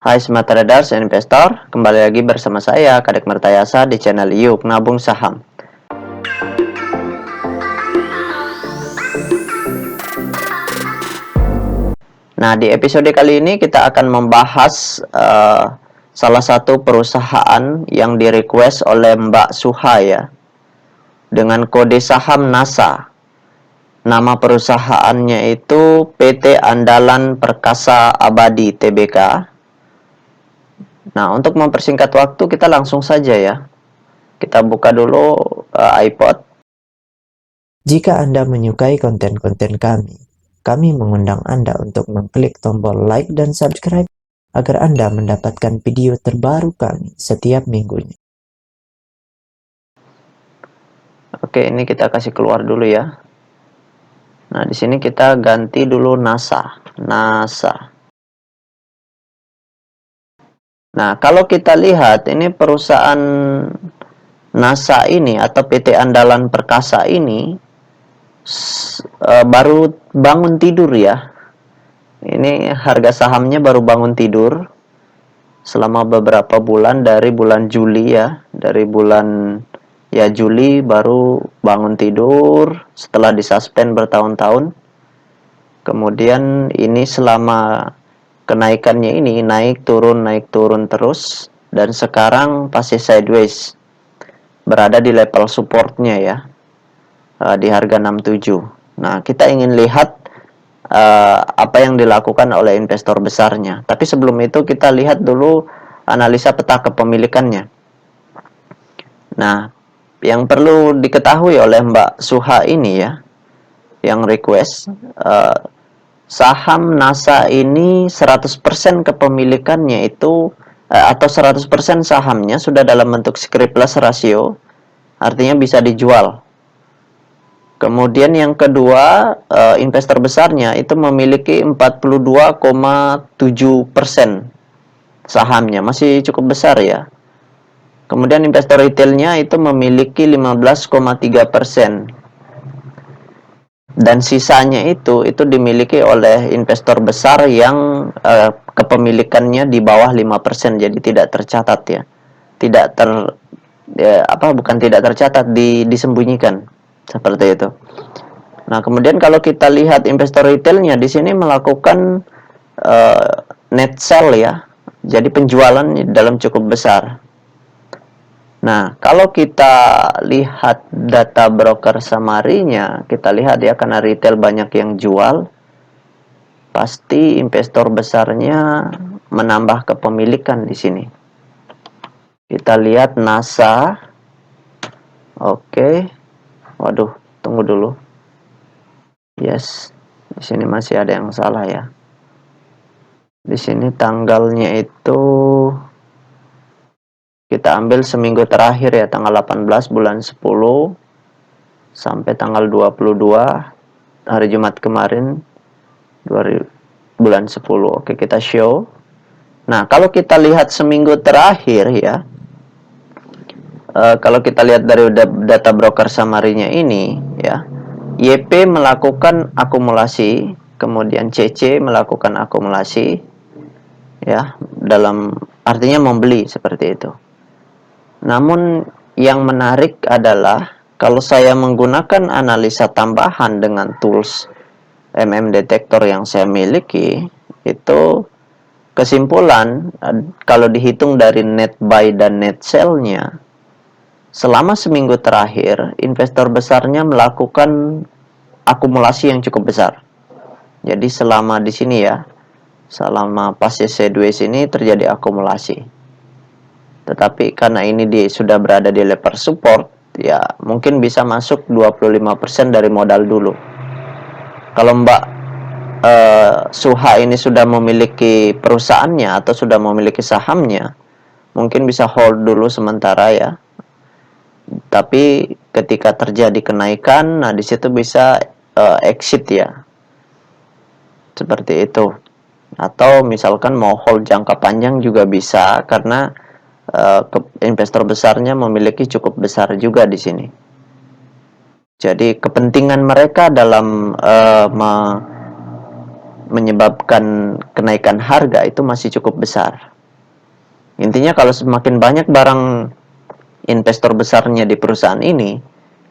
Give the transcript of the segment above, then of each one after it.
Hai Smart Traders and Investor, kembali lagi bersama saya Kadek Mertayasa di channel Yuk Nabung Saham. Nah, di episode kali ini kita akan membahas salah satu perusahaan yang di-request oleh Mbak Suha ya, dengan kode saham NASA. Nama perusahaannya itu PT Andalan Perkasa Abadi Tbk. Nah, untuk mempersingkat waktu kita langsung saja ya. Kita buka dulu iPod. Jika Anda menyukai konten-konten kami mengundang Anda untuk mengklik tombol like dan subscribe agar Anda mendapatkan video terbaru kami setiap minggunya. Oke, ini kita kasih keluar dulu ya. Nah, di sini kita ganti dulu NASA. Nah, kalau kita lihat ini perusahaan NASA ini atau PT Andalan Perkasa ini baru bangun tidur ya. Ini harga sahamnya baru bangun tidur selama beberapa bulan, dari bulan Juli ya. Dari bulan Juli baru bangun tidur setelah disuspend bertahun-tahun. Kemudian ini selama kenaikannya ini naik turun terus, dan sekarang pasti sideways, berada di level supportnya ya, di harga 67. Nah, kita ingin lihat apa yang dilakukan oleh investor besarnya. Tapi sebelum itu kita lihat dulu analisa peta kepemilikannya. Nah, yang perlu diketahui oleh Mbak Suha ini ya, yang request, saham NASA ini 100% kepemilikannya itu atau 100% sahamnya sudah dalam bentuk script plus rasio, artinya bisa dijual. Kemudian yang kedua, investor besarnya itu memiliki 42,7% sahamnya, masih cukup besar ya. Kemudian investor retailnya itu memiliki 15,3%. Dan sisanya itu dimiliki oleh investor besar yang kepemilikannya di bawah 5%, jadi tidak tercatat ya. Bukan tidak tercatat, disembunyikan. Seperti itu. Nah, kemudian kalau kita lihat investor retailnya di sini melakukan net sell ya. Jadi penjualan dalam cukup besar. Nah, kalau kita lihat data broker summary-nya, kita lihat ya, karena retail banyak yang jual, pasti investor besarnya menambah kepemilikan di sini. Kita lihat NASA. Oke. Waduh, tunggu dulu. Yes. Di sini masih ada yang salah ya. Di sini tanggalnya itu kita ambil seminggu terakhir ya, tanggal 18 bulan 10 sampai tanggal 22 hari Jumat kemarin bulan 10. Oke, kita show. Nah, kalau kita lihat seminggu terakhir ya, kalau kita lihat dari data broker summary-nya ini ya, YP melakukan akumulasi, kemudian CC melakukan akumulasi ya, dalam artinya membeli seperti itu. Namun yang menarik adalah kalau saya menggunakan analisa tambahan dengan tools Detektor yang saya miliki, itu kesimpulan kalau dihitung dari net buy dan net sell-nya, selama seminggu terakhir investor besarnya melakukan akumulasi yang cukup besar. Jadi selama di sini ya, selama pasca sideways ini terjadi akumulasi. Tetapi karena ini sudah berada di level support, ya mungkin bisa masuk 25% dari modal dulu. Kalau Mbak Suha ini sudah memiliki perusahaannya atau sudah memiliki sahamnya, mungkin bisa hold dulu sementara ya. Tapi ketika terjadi kenaikan, nah di situ bisa exit ya. Seperti itu. Atau misalkan mau hold jangka panjang juga bisa, karena investor besarnya memiliki cukup besar juga di sini. Jadi kepentingan mereka dalam menyebabkan kenaikan harga itu masih cukup besar. Intinya kalau semakin banyak barang investor besarnya di perusahaan ini,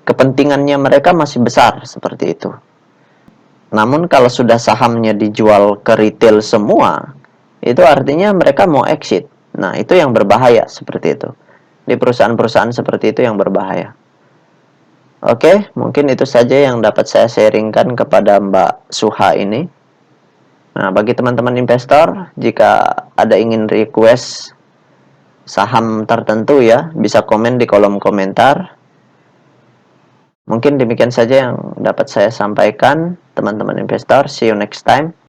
kepentingannya mereka masih besar seperti itu. Namun kalau sudah sahamnya dijual ke retail semua, itu artinya mereka mau exit. Nah, itu yang berbahaya seperti itu. Di perusahaan-perusahaan seperti itu yang berbahaya. Oke, mungkin itu saja yang dapat saya sharingkan kepada Mbak Suha ini. Nah, bagi teman-teman investor, jika ada ingin request saham tertentu ya, bisa komen di kolom komentar. Mungkin demikian saja yang dapat saya sampaikan, teman-teman investor. See you next time.